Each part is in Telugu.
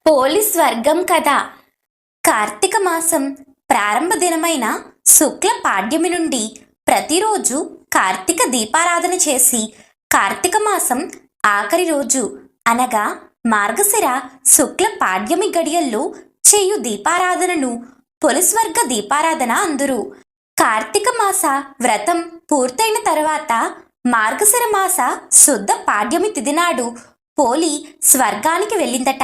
పోలీస్ వర్గం కథ. కార్తీక మాసం ప్రారంభ దినమైన శుక్ల పాడ్యమి నుండి ప్రతిరోజు కార్తీక దీపారాధన చేసి కార్తీక మాసం ఆఖరి రోజు అనగా మార్గశిర శుక్ల పాడ్యమి గడియల్లో చేయు దీపారాధనను పోలీస్ వర్గ దీపారాధన అందురు. కార్తీక మాస వ్రతం పూర్తయిన తర్వాత మార్గశిర మాస శుద్ధ పాడ్యమి తిథి నాడు పోలి స్వర్గానికి వెళ్ళిందట.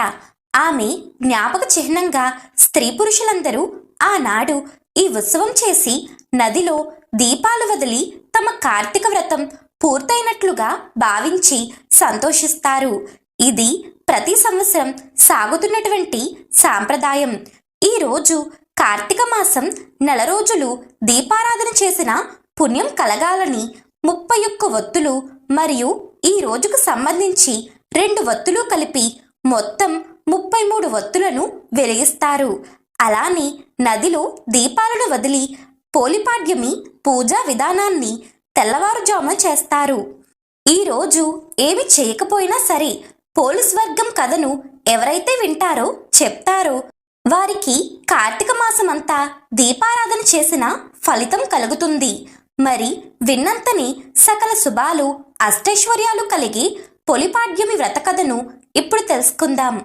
ఆమె జ్ఞాపక చిహ్నంగా స్త్రీ పురుషులందరూ ఆనాడు ఈ ఉత్సవం చేసి నదిలో దీపాలు వదిలి తమ కార్తీక వ్రతం పూర్తయినట్లుగా భావించి సంతోషిస్తారు. ఇది ప్రతి సంవత్సరం సాగుతున్నటువంటి సాంప్రదాయం. ఈ రోజు కార్తీక మాసం నెల రోజులు దీపారాధన చేసిన పుణ్యం కలగాలని 31 ఒత్తులు మరియు ఈ రోజుకు సంబంధించి 2 ఒత్తులు కలిపి మొత్తం 33 ఒత్తులను వెలిగిస్తారు. అలానే నదిలో దీపాలను వదిలి పోలిపాడ్యమి పూజా విధానాన్ని తెల్లవారుజామున చేస్తారు. ఈరోజు ఏమి చేయకపోయినా సరే పోలీస్ వర్గం కథను ఎవరైతే వింటారో చెప్తారో వారికి కార్తీక మాసమంతా దీపారాధన చేసిన ఫలితం కలుగుతుంది. మరి విన్నంతని సకల శుభాలు అష్టైశ్వర్యాలు కలిగి పొలిపాడ్యమి వ్రత కథను ఇప్పుడు తెలుసుకుందాం.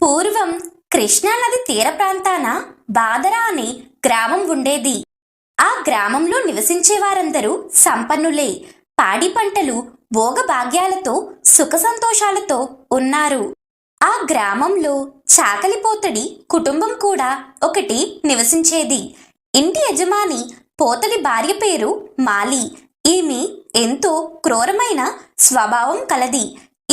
పూర్వం కృష్ణానది తీర ప్రాంతాన బాదరా అనే గ్రామం ఉండేది. ఆ గ్రామంలో నివసించే వారందరూ సంపన్నులే. పాడి పంటలు భోగభాగ్యాలతో సుఖ సంతోషాలతో ఉన్నారు. ఆ గ్రామంలో చాకలిపోతడి కుటుంబం కూడా ఒకటి నివసించేది. ఇంటి యజమాని పోతడి భార్య పేరు మాలి. ఈమె ఎంతో క్రూరమైన స్వభావం కలది.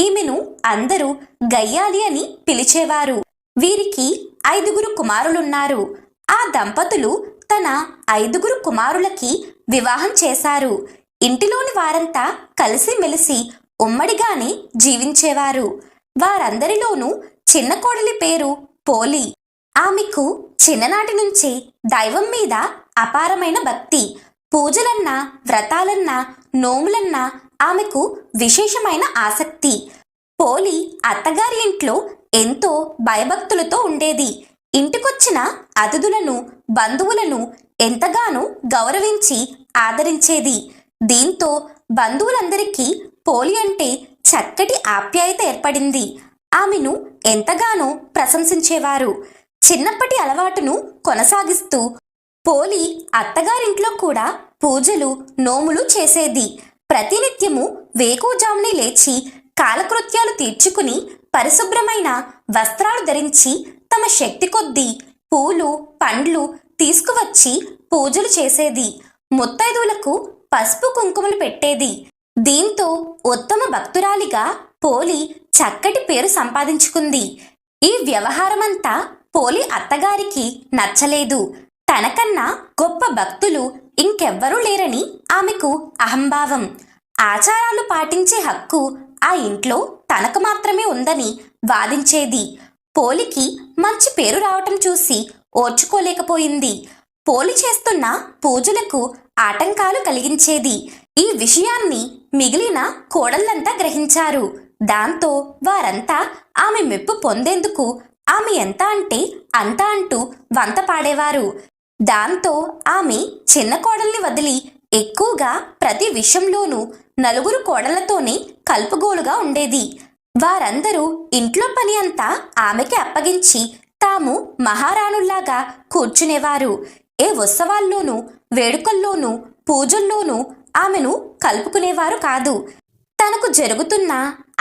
ఈమెను అందరూ గయ్యాలి అని పిలిచేవారు. వీరికి 5 కుమారులున్నారు. ఆ దంపతులు తన 5 కుమారులకి వివాహం చేశారు. ఇంటిలోని వారంతా కలిసిమెలిసి ఉమ్మడిగానే జీవించేవారు. వారందరిలోనూ చిన్న కోడలి పేరు పోలి. ఆమెకు చిన్ననాటి నుంచే దైవం మీద అపారమైన భక్తి. పూజలన్నా వ్రతాలన్నా నోములన్నా ఆమెకు విశేషమైన ఆసక్తి. పోలి అత్తగారి ఇంట్లో ఎంతో భయభక్తులతో ఉండేది. ఇంటికొచ్చిన అతిథులను బంధువులను ఎంతగానో గౌరవించి ఆదరించేది. దీంతో బంధువులందరికీ పోలి అంటే చక్కటి ఆప్యాయత ఏర్పడింది. ఆమెను ఎంతగానో ప్రశంసించేవారు. చిన్నప్పటి అలవాటును కొనసాగిస్తూ పోలి అత్తగారింట్లో కూడా పూజలు నోములు చేసేది. ప్రతినిత్యము వేకువజామునే లేచి కాలకృత్యాలు తీర్చుకుని పరిశుభ్రమైన వస్త్రాలు ధరించి తమ శక్తి కొద్దీ పూలు పండ్లు తీసుకువచ్చి పూజలు చేసేది. ముత్తైదువులకు పసుపు కుంకుమలు పెట్టేది. దీంతో ఉత్తమ భక్తురాలిగా పోలి చక్కటి పేరు సంపాదించుకుంది. ఈ వ్యవహారమంతా పోలి అత్తగారికి నచ్చలేదు. తనకన్నా గొప్ప భక్తులు ఇంకెవ్వరూ లేరని ఆమెకు అహంభావం. ఆచారాలు పాటించే హక్కు ఆ ఇంట్లో తనకు మాత్రమే ఉందని వాదించేది. పోలికి మంచి పేరు రావటం చూసి ఓర్చుకోలేకపోయింది. పోలి చేస్తున్న పూజలకు ఆటంకాలు కలిగించేది. ఈ విషయాన్ని మిగిలిన కోడళ్లంతా గ్రహించారు. దాంతో వారంతా ఆమె మెప్పు పొందేందుకు ఆమె ఎంత అంటే అంత అంటూ వంత పాడేవారు. దాంతో ఆమె చిన్న కోడల్ని వదిలి ఎక్కువగా ప్రతి విషయంలోనూ 4 కోడళ్లతోనే కలుపుగోలుగా ఉండేది. వారందరూ ఇంట్లో పని అంతా ఆమెకి అప్పగించి తాము మహారాణుల్లాగా కూర్చునేవారు. ఏ ఉత్సవాల్లోనూ వేడుకల్లోనూ పూజల్లోనూ ఆమెను కలుపుకునేవారు కాదు. తనకు జరుగుతున్న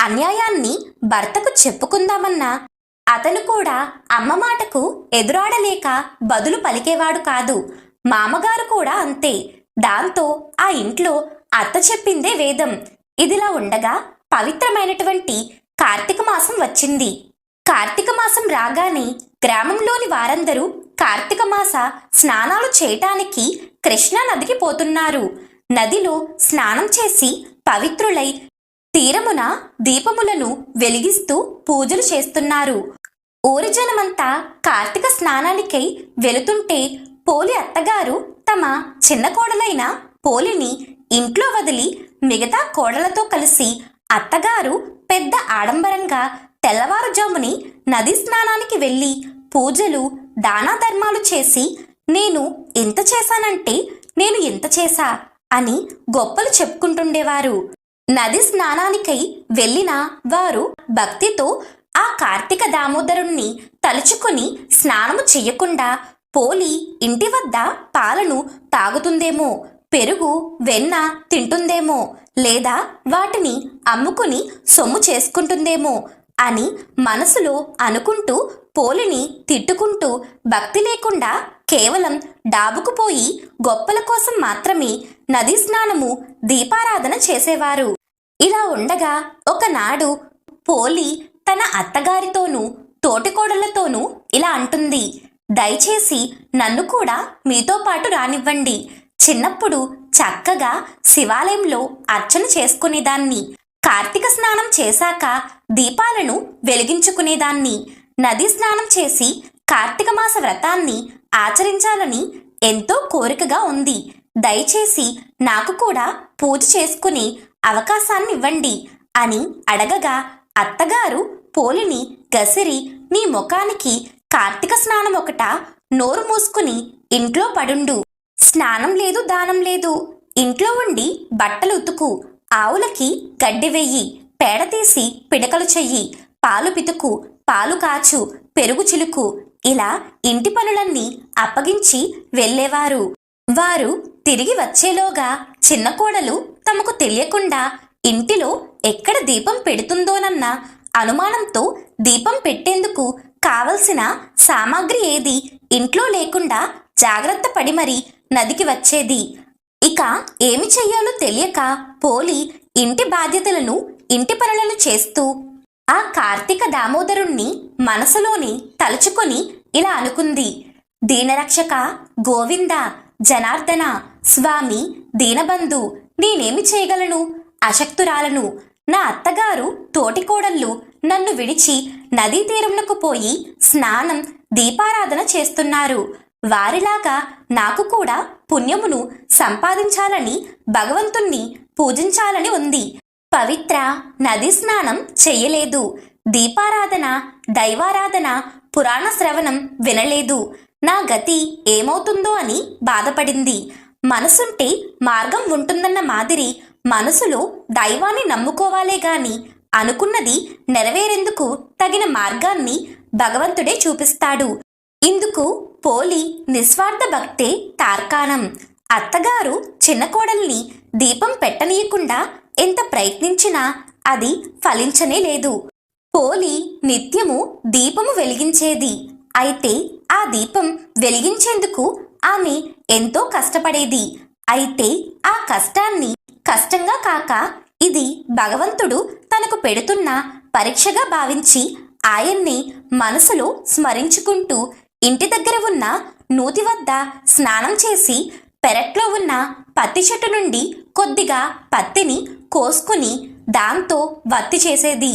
అన్యాయాన్ని భర్తకు చెప్పుకుందామన్నా అతను కూడా అమ్మ మాటకు ఎదురాడలేక బదులు పలికేవాడు కాదు. మామగారు కూడా అంతే. దాంతో ఆ ఇంట్లో అత్త చెప్పిందే వేదం. ఇదిలా ఉండగా పవిత్రమైనటువంటి కార్తీక మాసం వచ్చింది. కార్తీక మాసం రాగానే గ్రామంలోని వారందరూ కార్తీక మాస స్నానాలు చేయటానికి కృష్ణా నదికి పోతున్నారు. నదిలో స్నానం చేసి పవిత్రులై తీరమున దీపములను వెలిగిస్తూ పూజలు చేస్తున్నారు. ఊరి జనమంతా కార్తీక స్నానానికై వెళుతుంటే పోలి అత్తగారు తమ చిన్న కోడలైన పోలిని ఇంట్లో వదిలి మిగతా కోడలతో కలిసి అత్తగారు పెద్ద ఆడంబరంగా తెల్లవారుజాముని నది స్నానానికి వెళ్ళి పూజలు దానా ధర్మాలు చేసి నేను ఎంత చేశానంటే నేను ఎంత చేశా అని గొప్పలు చెప్పుకుంటుండేవారు. నది స్నానానికై వెళ్ళిన వారు భక్తితో ఆ కార్తీక దామోదరుణ్ణి తలుచుకుని స్నానము చెయ్యకుండా పోలి ఇంటి వద్ద పాలను తాగుతుందేమో, పెరుగు వెన్న తింటుందేమో, లేదా వాటిని అమ్ముకుని సొమ్ము చేసుకుంటుందేమో అని మనసులో అనుకుంటూ పోలిని తిట్టుకుంటూ భక్తి లేకుండా కేవలం డాబుకు పోయి గొప్పల కోసం మాత్రమే నదీ స్నానము దీపారాధన చేసేవారు. ఇలా ఉండగా ఒకనాడు పోలి తన అత్తగారితోనూ తోటికోడళ్లతోనూ ఇలా అంటుంది, దయచేసి నన్ను కూడా మీతో పాటు రానివ్వండి. చిన్నప్పుడు చక్కగా శివాలయంలో అర్చన చేసుకునేదాన్ని. కార్తీక స్నానం చేశాక దీపాలను వెలిగించుకునేదాన్ని. నదీ స్నానం చేసి కార్తీక మాస వ్రతాన్ని ఆచరించాలని ఎంతో కోరికగా ఉంది. దయచేసి నాకు కూడా పూజ చేసుకునే అవకాశాన్ని ఇవ్వండి అని అడగగా అత్తగారు పోలిని గసిరి, నీ ముఖానికి కార్తీక స్నానం ఒకట, నోరు మూసుకుని ఇంట్లో పడుండు. స్నానం లేదు దానం లేదు. ఇంట్లో ఉండి బట్టలు ఉతుకు, ఆవులకి గడ్డి వెయ్యి, పేడ తీసి పిడకలు చెయ్యి, పాలు పితుకు, పాలు కాచు, పెరుగు చిలుకు, ఇలా ఇంటి పనులన్నీ అప్పగించి వెళ్ళేవారు. వారు తిరిగి వచ్చేలోగా చిన్న కోడలు తమకు తెలియకుండా ఇంటిలో ఎక్కడ దీపం పెడుతుందోనన్న అనుమానంతో దీపం పెట్టేందుకు కావలసిన సామాగ్రి ఏది ఇంట్లో లేకుండా జాగ్రత్త పడి మరి నదికి వచ్చేది. ఇక ఏమి చెయ్యాలో తెలియక పోలి ఇంటి బాధ్యతలను ఇంటి పనులను చేస్తూ ఆ కార్తీక దామోదరుణ్ణి మనసులోని తలుచుకొని ఇలా అనుకుంది, దీనరక్షక గోవింద జనార్దన స్వామి దీనబంధు, నేనేమి చేయగలను? అశక్తురాలను. నా అత్తగారు తోటికోడళ్ళు నన్ను విడిచి నదీ తీరమునకు పోయి స్నానం దీపారాధన చేస్తున్నారు. వారిలాగా నాకు కూడా పుణ్యమును సంపాదించాలని, భగవంతుణ్ణి పూజించాలని ఉంది. పవిత్ర నదీ స్నానం చెయ్యలేదు, దీపారాధన దైవారాధన పురాణ శ్రవణం వినలేదు. నా గతి ఏమవుతుందో అని బాధపడింది. మనసుంటే మార్గం ఉంటుందన్న మాదిరి మనసులో దైవాన్ని నమ్ముకోవాలే గాని అనుకున్నది నెరవేరేందుకు తగిన మార్గాన్ని భగవంతుడే చూపిస్తాడు. ఇందుకు పోలి నిస్వార్థ భక్తే తార్కాణం. అత్తగారు చిన్న కోడల్ని దీపం పెట్టనీయకుండా ఎంత ప్రయత్నించినా అది ఫలించనే లేదు. పోలి నిత్యము దీపము వెలిగించేది. అయితే ఆ దీపం వెలిగించేందుకు ఆమె ఎంతో కష్టపడేది. అయితే ఆ కష్టాన్ని కష్టంగా కాక ఇది భగవంతుడు తనకు పెడుతున్న పరీక్షగా భావించి ఆయన్ని మనసులో స్మరించుకుంటూ ఇంటి దగ్గర ఉన్న నూతి వద్ద స్నానం చేసి పెరట్లో ఉన్న పత్తి చెట్టు నుండి కొద్దిగా పత్తిని కోసుకుని దాంతో వత్తి చేసేది.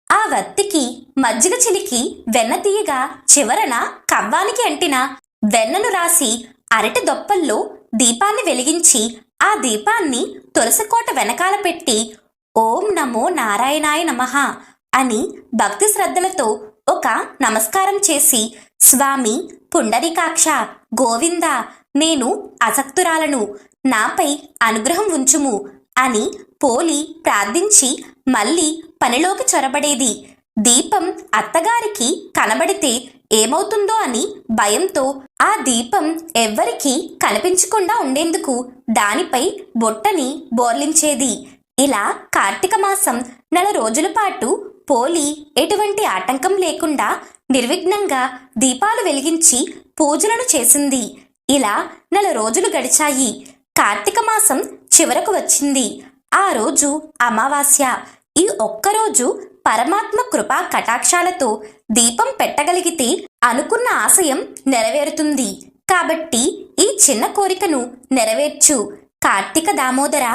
ఆ వత్తికి మజ్జిగ చిలికి వెన్న తీయగా చివరన కవ్వానికి అంటిన వెన్నను రాసి అరటి దొప్పల్లో దీపాన్ని వెలిగించి ఆ దీపాన్ని తులసికోట వెనకాల పెట్టి ఓం నమో నారాయణాయ నమః అని భక్తి శ్రద్ధలతో ఒక నమస్కారం చేసి, స్వామి పుండరీకాక్ష గోవింద నేను అసక్తురాలను, నాపై అనుగ్రహం ఉంచుము అని పోలి ప్రార్థించి మళ్ళీ పనిలోకి చొరబడేది. దీపం అత్తగారికి కనబడితే ఏమవుతుందో అని భయంతో ఆ దీపం ఎవ్వరికీ కనిపించకుండా ఉండేందుకు దానిపై బొట్టని బోర్లించేది. ఇలా కార్తీక మాసం 4 రోజుల పాటు పోలి ఎటువంటి ఆటంకం లేకుండా నిర్విఘ్నంగా దీపాలు వెలిగించి పూజలను చేసింది. ఇలా 4 రోజులు గడిచాయి. కార్తీక మాసం చివరకు వచ్చింది. ఆ రోజు అమావాస్య. ఈ ఒక్కరోజు పరమాత్మ కృపా కటాక్షాలతో దీపం పెట్టగలిగితే అనుకున్న ఆశయం నెరవేరుతుంది. కాబట్టి ఈ చిన్న కోరికను నెరవేర్చు కార్తీక దామోదర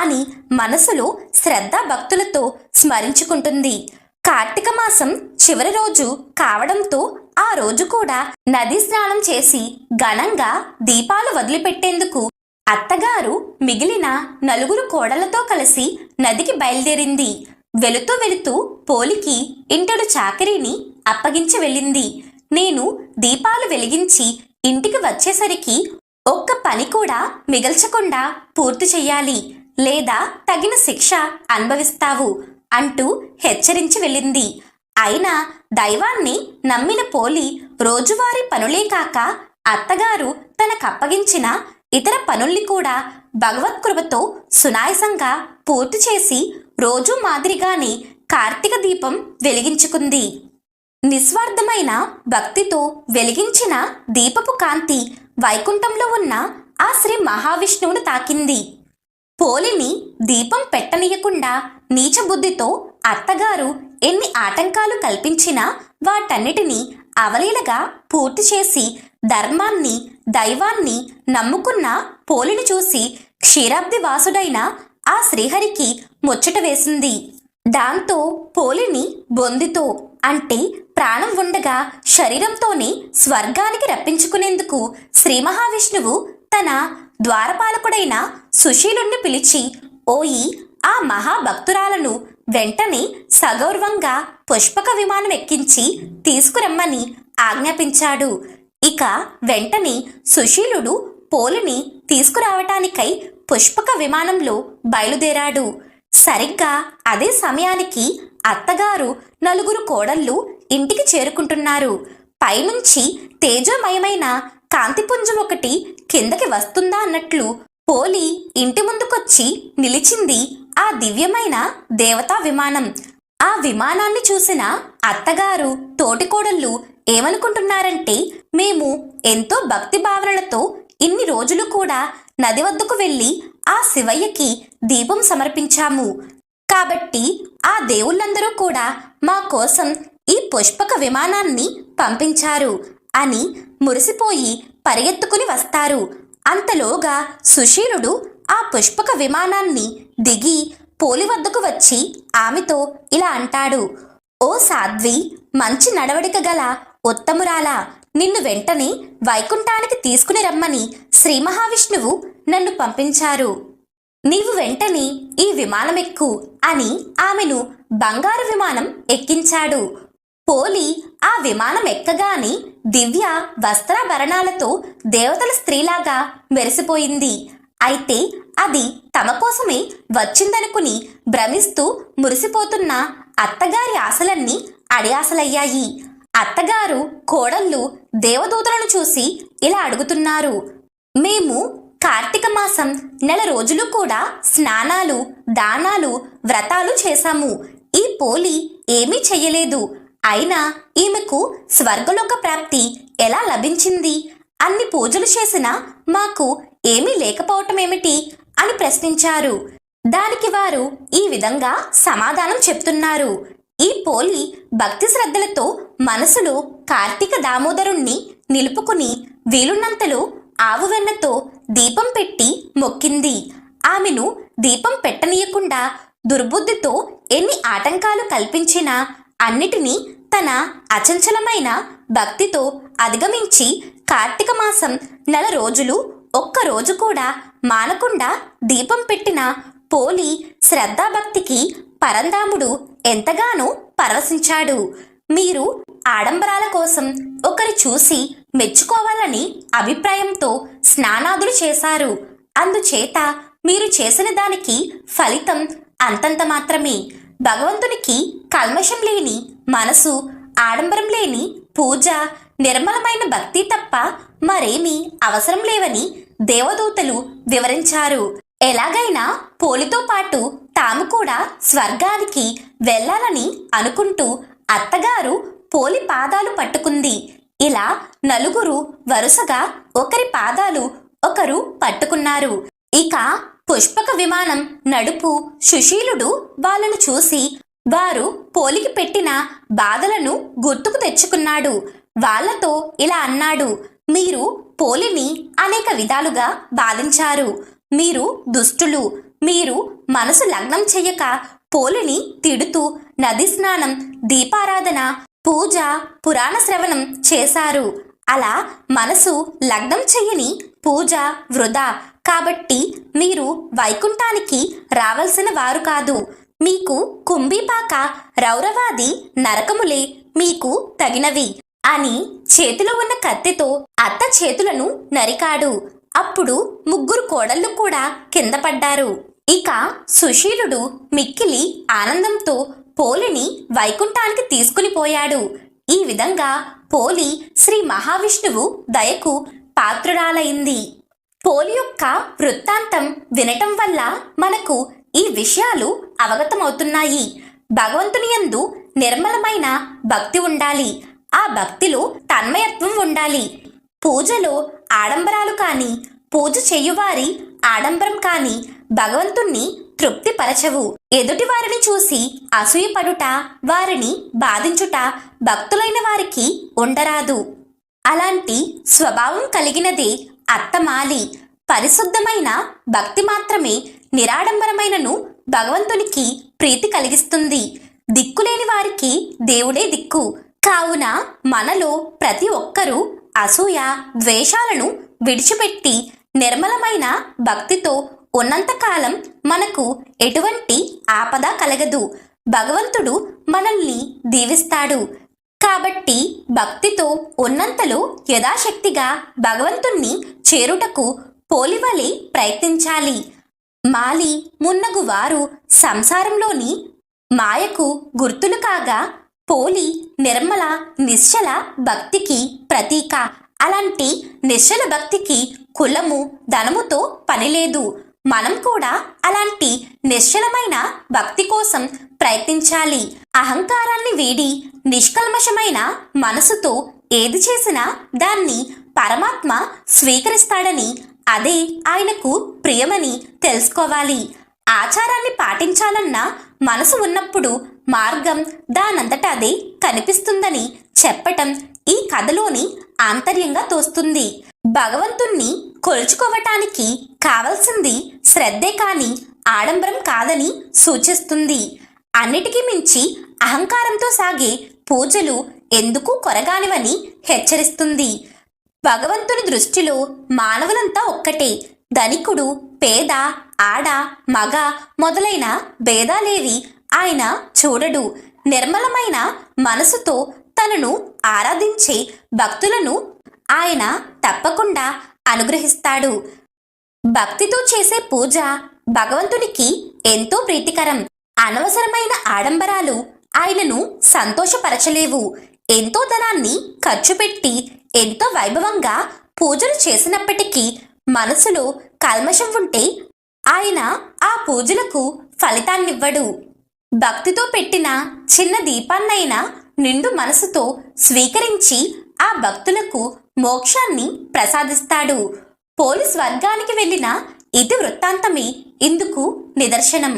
అని మనసులో శ్రద్ధ భక్తులతో స్మరించుకుంటుంది. కార్తీక మాసం చివరి రోజు కావడంతో ఆ రోజు కూడా నదీ స్నానం చేసి ఘనంగా దీపాలు వదిలిపెట్టేందుకు అత్తగారు మిగిలిన 4 కోడళ్లతో కలిసి నదికి బయలుదేరింది. వెళుతూ వెళుతూ పోలికి ఇంటెడు చాకరీని అప్పగించి వెళ్ళింది. నేను దీపాలు వెలిగించి ఇంటికి వచ్చేసరికి ఒక్క పని కూడా మిగల్చకుండా పూర్తి చెయ్యాలి, లేదా తగిన శిక్ష అనుభవిస్తావు అంటూ హెచ్చరించి వెళ్ళింది. అయినా దైవాన్ని నమ్మిన పోలి రోజువారీ పనులే కాక అత్తగారు తనకప్పగించిన ఇతర పనుల్ని కూడా భగవత్కృపతో సునాయాసంగా పూర్తి చేసి రోజు మాదిరిగానే కార్తీక దీపం వెలిగించుకుంది. నిస్వార్థమైన భక్తితో వెలిగించిన దీపపు కాంతి వైకుంఠంలో ఉన్న ఆ శ్రీ మహావిష్ణువును తాకింది. పోలిని దీపం పెట్టనీయకుండా నీచబుద్ధితో అత్తగారు ఎన్ని ఆటంకాలు కల్పించినా వాటన్నిటినీ అవలీలగా పూర్తి చేసి ధర్మాన్ని దైవాన్ని నమ్ముకున్న పోలిని చూసి క్షీరాబ్ది వాసుడైన ఆ శ్రీహరికి ముచ్చట వేసింది. దాంతో పోలిని బొందితో అంటే ప్రాణం ఉండగా శరీరంతోనే స్వర్గానికి రప్పించుకునేందుకు శ్రీ మహావిష్ణువు తన ద్వారపాలకుడైన సుశీలుణ్ణి పిలిచి, ఓయి ఆ మహాభక్తురాలను వెంటనే సగౌరవంగా పుష్పక విమానం ఎక్కించి తీసుకురమ్మని ఆజ్ఞాపించాడు. ఇక వెంటనే సుశీలుడు పోలిని తీసుకురావటానికై పుష్పక విమానంలో బయలుదేరాడు. సరిగ్గా అదే సమయానికి అత్తగారు నలుగురు కోడళ్ళు ఇంటికి చేరుకుంటున్నారు. పైనుంచి తేజోమయమైన కాంతిపుంజం ఒకటి కిందకి వస్తుందా అన్నట్లు పోలి ఇంటి ముందుకొచ్చి నిలిచింది ఆ దివ్యమైన దేవతా విమానం. ఆ విమానాన్ని చూసిన అత్తగారు తోటికోడళ్ళు ఏమనుకుంటున్నారంటే, మేము ఎంతో భక్తి భావనలతో ఇన్ని రోజులు కూడా నది వద్దకు వెళ్ళి ఆ శివయ్యకి దీపం సమర్పించాము, కాబట్టి ఆ దేవుళ్ళందరూ కూడా మా కోసం ఈ పుష్పక విమానాన్ని పంపించారు అని మురిసిపోయి పరిగెత్తుకుని వస్తారు. అంతలోగా సుశీలుడు ఆ పుష్పక విమానాన్ని దిగి పోలి వద్దకు వచ్చి ఆమెతో ఇలా అంటాడు, ఓ సాధ్వి, మంచి నడవడిక గల ఉత్తమురాలా, నిన్ను వెంటనే వైకుంఠానికి తీసుకుని రమ్మని శ్రీ మహావిష్ణువు నన్ను పంపించారు. నీవు వెంటనే ఈ విమానమెక్కు అని ఆమెను బంగారు విమానం ఎక్కించాడు. పోలి ఆ విమానం ఎక్కగానే దివ్య వస్త్రాభరణాలతో దేవతల స్త్రీలాగా మెరిసిపోయింది. అయితే అది తమ కోసమే వచ్చిందనుకుని భ్రమిస్తూ మురిసిపోతున్న అత్తగారి ఆశలన్నీ అడియాసలయ్యాయి. అత్తగారు కోడళ్ళు దేవదూతలను చూసి ఇలా అడుగుతున్నారు, మేము కార్తీక మాసం నెల రోజులు కూడా స్నానాలు దానాలు వ్రతాలు చేశాము, ఈ పోలి ఏమీ చెయ్యలేదు, అయినా ఈమెకు స్వర్గలోక ప్రాప్తి ఎలా లభించింది? అన్ని పూజలు చేసినా మాకు ఏమీ లేకపోవటమేమిటి అని ప్రశ్నించారు. దానికి వారు ఈ విధంగా సమాధానం చెప్తున్నారు. ఈ పోలి భక్తి శ్రద్ధలతో మనసులో కార్తీక దామోదరుణ్ణి నిలుపుకుని వీలున్నంతలో ఆవు వెన్నతో దీపం పెట్టి మొక్కింది. ఆమెను దీపం పెట్టనీయకుండా దుర్బుద్ధితో ఎన్ని ఆటంకాలు కల్పించినా అన్నిటినీ తన అచంచలమైన భక్తితో అధిగమించి కార్తీక మాసం నెల రోజులు ఒక్కరోజు కూడా మానకుండా దీపం పెట్టిన పోలి శ్రద్ధాభక్తికి పరంధాముడు ఎంతగానో పరవశించాడు. మీరు ఆడంబరాల కోసం ఒకరి చూసి మెచ్చుకోవాలని అభిప్రాయంతో స్నానాదులు చేశారు, అందుచేత మీరు చేసిన దానికి ఫలితం అంతంత మాత్రమే. భగవంతునికి కల్మషం లేని మనసు, ఆడంబరం లేని పూజ, నిర్మలమైన భక్తి తప్ప మరేమీ అవసరం లేవని దేవదూతలు వివరించారు. ఎలాగైనా పోలితో పాటు తాము కూడా స్వర్గానికి వెళ్ళాలని అనుకుంటూ అత్తగారు పోలి పాదాలు పట్టుకుంది. ఇలా నలుగురు వరుసగా ఒకరి పాదాలు ఒకరు పట్టుకున్నారు. ఇక పుష్పక విమానం నడుపు సుశీలుడు వాళ్ళను చూసి వారు పోలికి పెట్టిన బాధలను గుర్తుకు తెచ్చుకున్నాడు. వాళ్లతో ఇలా అన్నాడు, మీరు పోలిని అనేక విధాలుగా బాధించారు, మీరు దుష్టులు, మీరు మనసు లగ్నం చెయ్యక పోలిని తిడుతూ నది స్నానం, దీపారాధన, పూజ, పురాణ శ్రవణం చేశారు. అలా మనసు లగ్నం చెయ్యని పూజ వృధా, కాబట్టి మీరు వైకుంఠానికి రావాల్సిన వారు కాదు. మీకు కుంభీపాక రౌరవాది నరకములే మీకు తగినవి అని చేతిలో ఉన్న కత్తితో అత్త చేతులను నరికాడు. అప్పుడు ముగ్గురు కోడళ్ళు కూడా కింద పడ్డారు. ఇక సుశీలుడు మిక్కిలి ఆనందంతో పోలిని వైకుంఠానికి తీసుకుని పోయాడు. ఈ విధంగా పోలి శ్రీ మహావిష్ణువు దయకు పాత్రురాలైంది. పోలి యొక్క వృత్తాంతం వినటం వల్ల మనకు ఈ విషయాలు అవగతమవుతున్నాయి. భగవంతుని యందు నిర్మలమైన భక్తి ఉండాలి. ఆ భక్తిలో తన్మయత్వం ఉండాలి. పూజలో ఆడంబరాలు కాని, పూజ చెయ్యువారి ఆడంబరం కాని భగవంతుణ్ణి తృప్తిపరచవు. ఎదుటి వారిని చూసి అసూయపడుట, వారిని బాధించుట భక్తులైన వారికి ఉండరాదు. అలాంటి స్వభావం కలిగినదే అత్తమాలి. పరిశుద్ధమైన భక్తి మాత్రమే నిరాడంబరమైనను భగవంతునికి ప్రీతి కలిగిస్తుంది. దిక్కులేని వారికి దేవుడే దిక్కు. కావున మనలో ప్రతి ఒక్కరూ అసూయ, ద్వేషాలను విడిచిపెట్టి నిర్మలమైన భక్తితో ఉన్నంతకాలం మనకు ఎటువంటి ఆపద కలగదు. భగవంతుడు మనల్ని దీవిస్తాడు. కాబట్టి భక్తితో ఉన్నంతలో యథాశక్తిగా భగవంతుణ్ణి చేరుటకు పోలివలే ప్రయత్నించాలి. మాలి మున్నగు వారు సంసారంలోని మాయకు గుర్తులు కాగా, పోలి నిర్మల నిశ్చల భక్తికి ప్రతీక. అలాంటి నిశ్చల భక్తికి కులము, ధనముతో పనిలేదు. మనం కూడా అలాంటి నిశ్చలమైన భక్తి కోసం ప్రయత్నించాలి. అహంకారాన్ని వీడి నిష్కల్మషమైన మనసుతో ఏది చేసినా దాన్ని పరమాత్మ స్వీకరిస్తాడని, అదే ఆయనకు ప్రియమని తెలుసుకోవాలి. ఆచారాన్ని పాటించాలన్న మనసు ఉన్నప్పుడు మార్గం దానంతట అదే కనిపిస్తుందని చెప్పటం ఈ కథలోని ఆంతర్యంగా తోస్తుంది. భగవంతుణ్ణి కొలుచుకోవటానికి కావలసింది శ్రద్ధే కాని ఆడంబరం కాదని సూచిస్తుంది. అన్నిటికీ మించి అహంకారంతో సాగే పూజలు ఎందుకు కొరగానివని హెచ్చరిస్తుంది. భగవంతుని దృష్టిలో మానవులంతా ఒక్కటే. ధనికుడు, పేద, ఆడ, మగ మొదలైన భేదాలేవి ఆయన చూడడు. నిర్మలమైన మనసుతో తనను ఆరాధించే భక్తులను ఆయన తప్పకుండా అనుగ్రహిస్తాడు. భక్తితో చేసే పూజ భగవంతునికి ఎంతో ప్రీతికరం. అనవసరమైన ఆడంబరాలు ఆయనను సంతోషపరచలేవు. ఎంతో ధనాన్ని ఖర్చు పెట్టి ఎంతో వైభవంగా పూజలు చేసినప్పటికీ మనసులో కల్మషం ఉంటే ఆయన ఆ పూజలకు ఫలితాన్నివ్వడు. భక్తితో పెట్టిన చిన్న దీపాన్నైనా నిండు మనసుతో స్వీకరించి ఆ భక్తులకు మోక్షాన్ని ప్రసాదిస్తాడు. పోలి స్వర్గానికి వెళ్ళిన ఇతి వృత్తాంతమే ఇందుకు నిదర్శనం.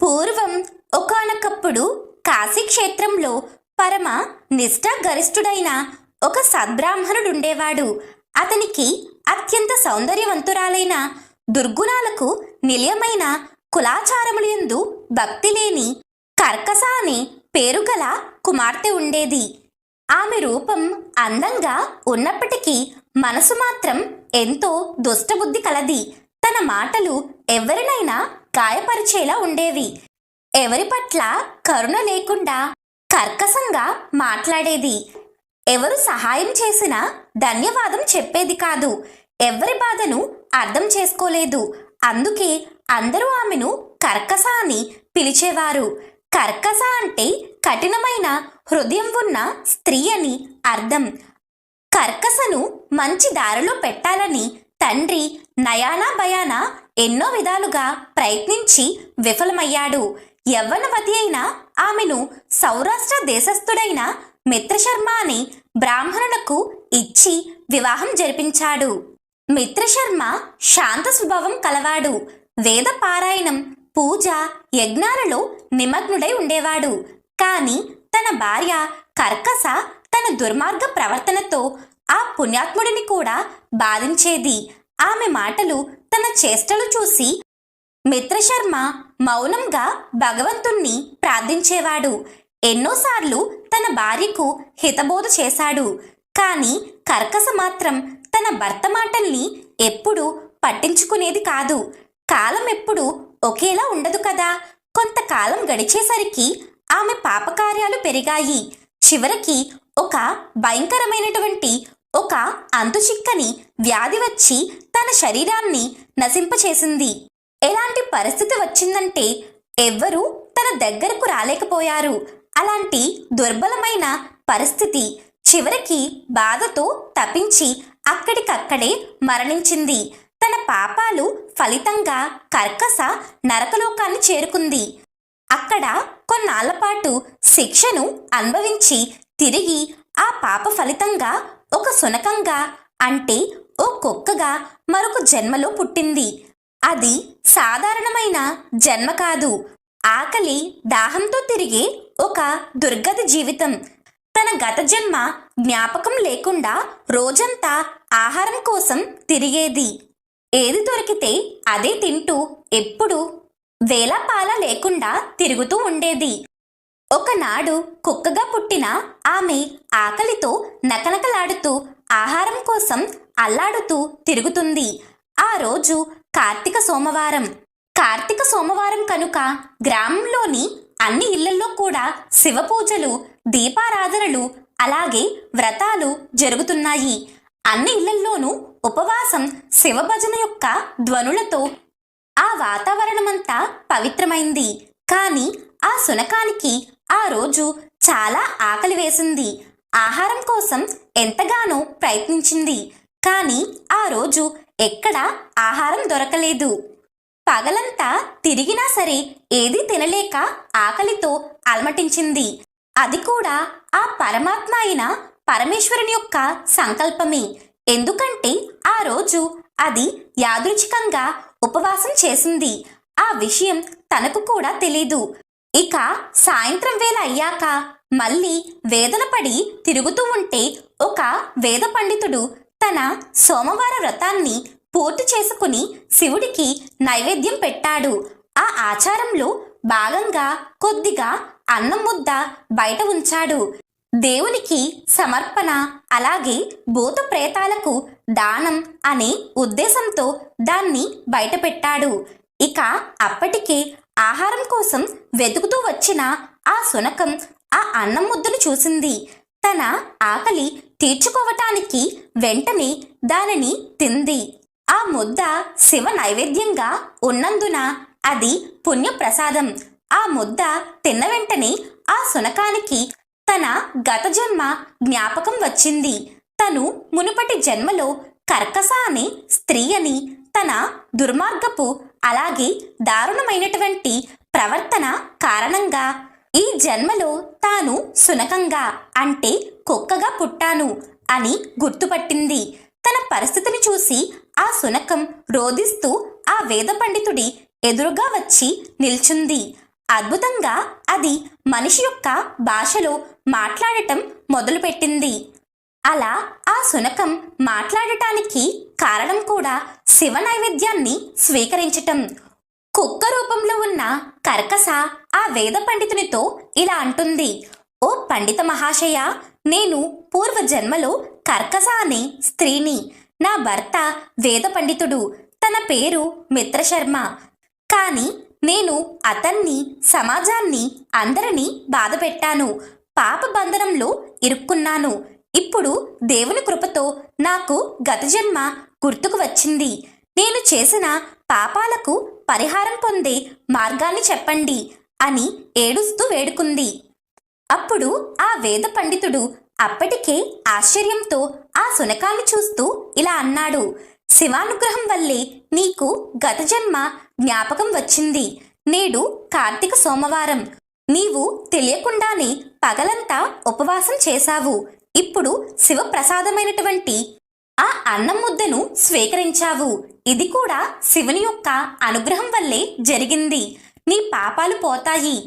పూర్వం ఒకానొకప్పుడు కాశీక్షేత్రంలో పరమ నిష్ఠాగరిష్ఠుడైన ఒక సద్బ్రాహ్మణుడుండేవాడు. అతనికి అత్యంత సౌందర్యవంతురాలైన, దుర్గుణాలకు నిలయమైన, కులాచారములందు భక్తి లేని కర్కస అనే పేరుగల కుమార్తె ఉండేది. ఆమె రూపం అందంగా ఉన్నప్పటికీ మనసు మాత్రం ఎంతో దుష్టబుద్ధి కలది. తన మాటలు ఎవరినైనా గాయపరిచేలా ఉండేవి. ఎవరి పట్ల కరుణ లేకుండా కర్కశంగా మాట్లాడేది. ఎవరు సహాయం చేసినా ధన్యవాదం చెప్పేది కాదు. ఎవరి బాధను అర్థం చేసుకోలేదు. అందుకే అందరూ ఆమెను కర్కశ అని పిలిచేవారు. కర్కశ అంటే కఠినమైన హృదయం ఉన్న స్త్రీ అని అర్థం. కర్కశను మంచి దారిలో పెట్టాలని తండ్రి నయానా భయానా ఎన్నో విధాలుగా ప్రయత్నించి విఫలమయ్యాడు. యవ్వనవతి అయిన ఆమెను సౌరాష్ట్ర దేశస్థుడైన మిత్రశర్మ అనే బ్రాహ్మణులకు ఇచ్చి వివాహం జరిపించాడు. మిత్రశర్మ శాంత స్వభావం కలవాడు. వేద పారాయణం, పూజ, యజ్ఞాలలో నిమగ్నుడై ఉండేవాడు. కాని తన భార్య కర్కశ తన దుర్మార్గ ప్రవర్తనతో ఆ పుణ్యాత్ముడిని కూడా బాధించేది. ఆమె మాటలు, తన చేష్టలు చూసి మిత్రశర్మ మౌనంగా భగవంతుణ్ణి ప్రార్థించేవాడు. ఎన్నోసార్లు తన భార్యకు హితబోధ చేశాడు. కాని కర్కశ మాత్రం తన భర్త మాటల్ని ఎప్పుడూ పట్టించుకునేది కాదు. కాలం ఎప్పుడు ఒకేలా ఉండదు కదా. కొంతకాలం గడిచేసరికి ఆమె పాపకార్యాలు పెరిగాయి. చివరికి ఒక భయంకరమైనటువంటి ఒక అంతుచిక్కని వ్యాధి వచ్చి తన శరీరాన్ని నశింపచేసింది. ఎలాంటి పరిస్థితి వచ్చిందంటే ఎవ్వరూ తన దగ్గరకు రాలేకపోయారు. అలాంటి దుర్బలమైన పరిస్థితి. చివరికి బాధతో తపించి అక్కడికక్కడే మరణించింది. తన పాపాలు ఫలితంగా కర్కస నరకలోకాన్ని చేరుకుంది. అక్కడ కొన్నాళ్లపాటు శిక్షను అనుభవించి తిరిగి ఆ పాప ఫలితంగా ఒక శునకంగా, అంటే ఓ కుక్కగా మరొక జన్మలో పుట్టింది. అది సాధారణమైన జన్మ కాదు. ఆకలి దాహంతో తిరిగే ఒక దుర్గతి జీవితం. తన గత జన్మ జ్ఞాపకం లేకుండా రోజంతా ఆహారం కోసం తిరిగేది. ఏది దొరికితే అదే తింటూ ఎప్పుడూ వేలాపాల లేకుండా తిరుగుతూ ఉండేది. ఒకనాడు కుక్కగా పుట్టిన ఆమె ఆకలితో నకనకలాడుతూ ఆహారం కోసం అల్లాడుతూ తిరుగుతుంది. ఆ రోజు కార్తీక సోమవారం. కార్తీక సోమవారం కనుక గ్రామంలోని అన్ని ఇళ్లలో కూడా శివపూజలు, దీపారాధనలు, అలాగే వ్రతాలు జరుగుతున్నాయి. అన్ని ఇళ్లల్లోనూ ఉపవాసం, శివభజన యొక్క ధ్వనులతో ఆ వాతావరణమంతా పవిత్రమైంది. కానీ ఆ శునకానికి ఆ రోజు చాలా ఆకలి వేసింది. ఆహారం కోసం ఎంతగానో ప్రయత్నించింది. కానీ ఆ రోజు ఎక్కడా ఆహారం దొరకలేదు. పగలంతా తిరిగినా సరే ఏదీ తినలేక ఆకలితో అలమటించింది. అది కూడా ఆ పరమాత్మ అయిన పరమేశ్వరుని యొక్క సంకల్పమే. ఎందుకంటే ఆ రోజు అది యాదృచ్ఛికంగా ఉపవాసం చేసింది. ఆ విషయం తనకు కూడా తెలీదు. ఇక సాయంత్రం వేళ అయ్యాక మళ్ళీ వేదన పడి తిరుగుతూ ఉంటే ఒక వేద పండితుడు తన సోమవార వ్రతాన్ని పూర్తి చేసుకుని శివుడికి నైవేద్యం పెట్టాడు. ఆ ఆచారంలో భాగంగా కొద్దిగా అన్నం ముద్ద బయట ఉంచాడు. దేవునికి సమర్పణ, అలాగే భూత ప్రేతాలకు దానం అనే ఉద్దేశంతో దాన్ని బయట పెట్టాడు. ఇక అప్పటికే ఆహారం కోసం వెతుకుతూ వచ్చిన ఆ శునకం ఆ అన్నం ముద్దను చూసింది. తన ఆకలి తీర్చుకోవటానికి వెంటనే దానిని తింది. ఆ ముద్ద శివ నైవేద్యంగా ఉన్నందున అది పుణ్యప్రసాదం. ఆ ముద్ద తిన్న వెంటనే ఆ శునకానికి తన గత జన్మ జ్ఞాపకం వచ్చింది. తను మునుపటి జన్మలో కర్కస అనే స్త్రీ అని, తన దుర్మార్గపు అలాగే దారుణమైనటువంటి ప్రవర్తన కారణంగా ఈ జన్మలో తాను శునకంగా, అంటే కుక్కగా పుట్టాను అని గుర్తుపట్టింది. తన పరిస్థితిని చూసి ఆ శునకం రోదిస్తూ ఆ వేద పండితుడి ఎదురుగా వచ్చి నిల్చుంది. అద్భుతంగా అది మనిషి యొక్క భాషలో మాట్లాడటం మొదలుపెట్టింది. అలా ఆ శునకం మాట్లాడటానికి కారణం కూడా శివ నైవేద్యాన్ని స్వీకరించటం. కుక్క రూపంలో ఉన్న కర్కస ఆ వేద పండితునితో ఇలా అంటుంది: ఓ పండిత మహాశయ, నేను పూర్వ జన్మలో కర్కస అనే స్త్రీని. నా భర్త వేద పండితుడు. తన పేరు మిత్రశర్మ. కానీ నేను అతన్ని, సమాజాన్ని, అందరినీ బాధ పెట్టాను. పాప బంధనంలో ఇరుక్కున్నాను. ఇప్పుడు దేవుని కృపతో నాకు గత జన్మ గుర్తుకు వచ్చింది. నేను చేసిన పాపాలకు పరిహారం పొందే మార్గాన్ని చెప్పండి అని ఏడుస్తూ వేడుకుంది. అప్పుడు ఆ వేద పండితుడు అప్పటికే ఆశ్చర్యంతో ఆ శునకాన్ని చూస్తూ ఇలా అన్నాడు: శివానుగ్రహం వల్లే నీకు గత జన్మ జ్ఞాపకం వచ్చింది. నేడు కార్తీక సోమవారం. నీవు తెలియకుండానే పగలంతా ఉపవాసం చేశావు. ఇప్పుడు శివప్రసాదమైనటువంటి ఆ అన్నం ముద్దను స్వీకరించావు. ఇది కూడా శివుని యొక్క అనుగ్రహం వల్లే జరిగింది. నీ పాపాలు పోతాయి,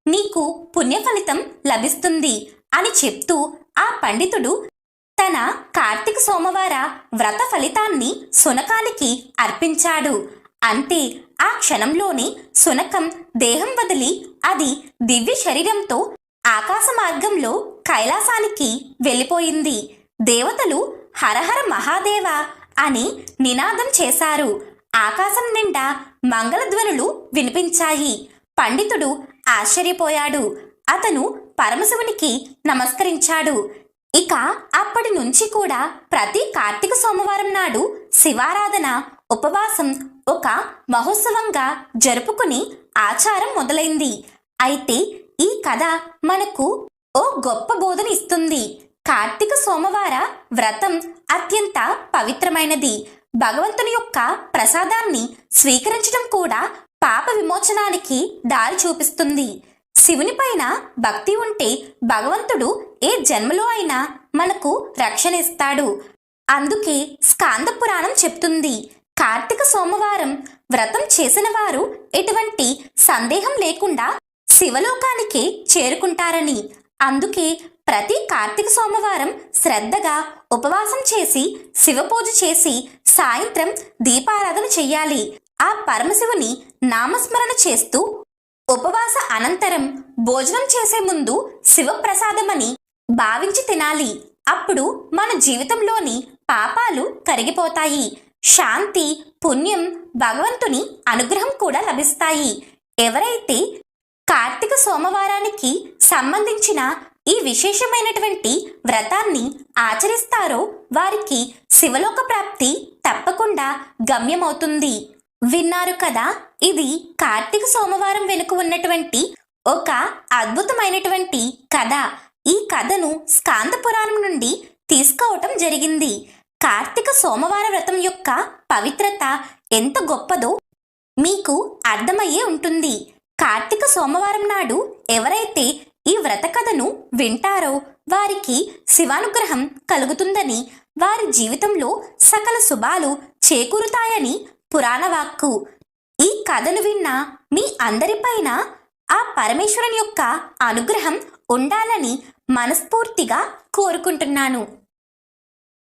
నీకు పుణ్య ఫలితం లభిస్తుంది అని చెప్తూ ఆ పండితుడు తన కార్తీక సోమవార వ్రత ఫలితాన్ని శునకానికి అర్పించాడు. అంతే, ఆ క్షణంలోనే శునకం దేహం వదిలి అది దివ్య శరీరంతో ఆకాశ మార్గంలో కైలాసానికి వెళ్ళిపోయింది. దేవతలు హరహర మహాదేవ అని నినాదం చేశారు. ఆకాశం నిండా మంగళధ్వనులు వినిపించాయి. పండితుడు ఆశ్చర్యపోయాడు. అతను పరమశివునికి నమస్కరించాడు. ఇక అప్పటి నుంచి కూడా ప్రతి కార్తీక సోమవారం నాడు శివారాధన, ఉపవాసం ఒక మహోత్సవంగా జరుపుకుని ఆచారం మొదలైంది. అయితే ఈ కథ మనకు ఓ గొప్ప బోధన ఇస్తుంది. కార్తీక సోమవార వ్రతం అత్యంత పవిత్రమైనది. భగవంతుని యొక్క ప్రసాదాన్ని స్వీకరించడం కూడా పాప విమోచనానికి దారి చూపిస్తుంది. శివుని పైన భక్తి ఉంటే భగవంతుడు ఏ జన్మలో అయినా మనకు రక్షణ ఇస్తాడు. అందుకే స్కాంద పురాణం చెప్తుంది, కార్తీక సోమవారం వ్రతం చేసిన వారు ఎటువంటి సందేహం లేకుండా శివలోకానికి చేరుకుంటారని. అందుకే ప్రతి కార్తీక సోమవారం శ్రద్ధగా ఉపవాసం చేసి శివపూజ చేసి సాయంత్రం దీపారాధన చెయ్యాలి. ఆ పరమశివుని నామస్మరణ చేస్తూ ఉపవాస అనంతరం భోజనం చేసే ముందు శివప్రసాదమని భావించి తినాలి. అప్పుడు మన జీవితంలోని పాపాలు కరిగిపోతాయి. శాంతి, పుణ్యం, భగవంతుని అనుగ్రహం కూడా లభిస్తాయి. ఎవరైతే కార్తీక సోమవారానికి సంబంధించిన ఈ విశేషమైనటువంటి వ్రతాన్ని ఆచరిస్తారో వారికి శివలోక ప్రాప్తి తప్పకుండా గమ్యమవుతుంది. విన్నారు కదా, ఇది కార్తీక సోమవారం వెనుక ఉన్నటువంటి ఒక అద్భుతమైనటువంటి కథ. ఈ కథను స్కాంద పురాణం నుండి తీసుకోవటం జరిగింది. కార్తీక సోమవార వ్రతం యొక్క పవిత్రత ఎంత గొప్పదో మీకు అర్థమయ్యే ఉంటుంది. కార్తీక సోమవారం నాడు ఎవరైతే ఈ వ్రత కథను వింటారో వారికి శివానుగ్రహం కలుగుతుందని, వారి జీవితంలో సకల శుభాలు చేకూరుతాయని పురాణ వాక్కు. ఈ కథను విన్న మీ అందరిపైన ఆ పరమేశ్వరుని యొక్క అనుగ్రహం ఉండాలని మనస్ఫూర్తిగా కోరుకుంటున్నాను.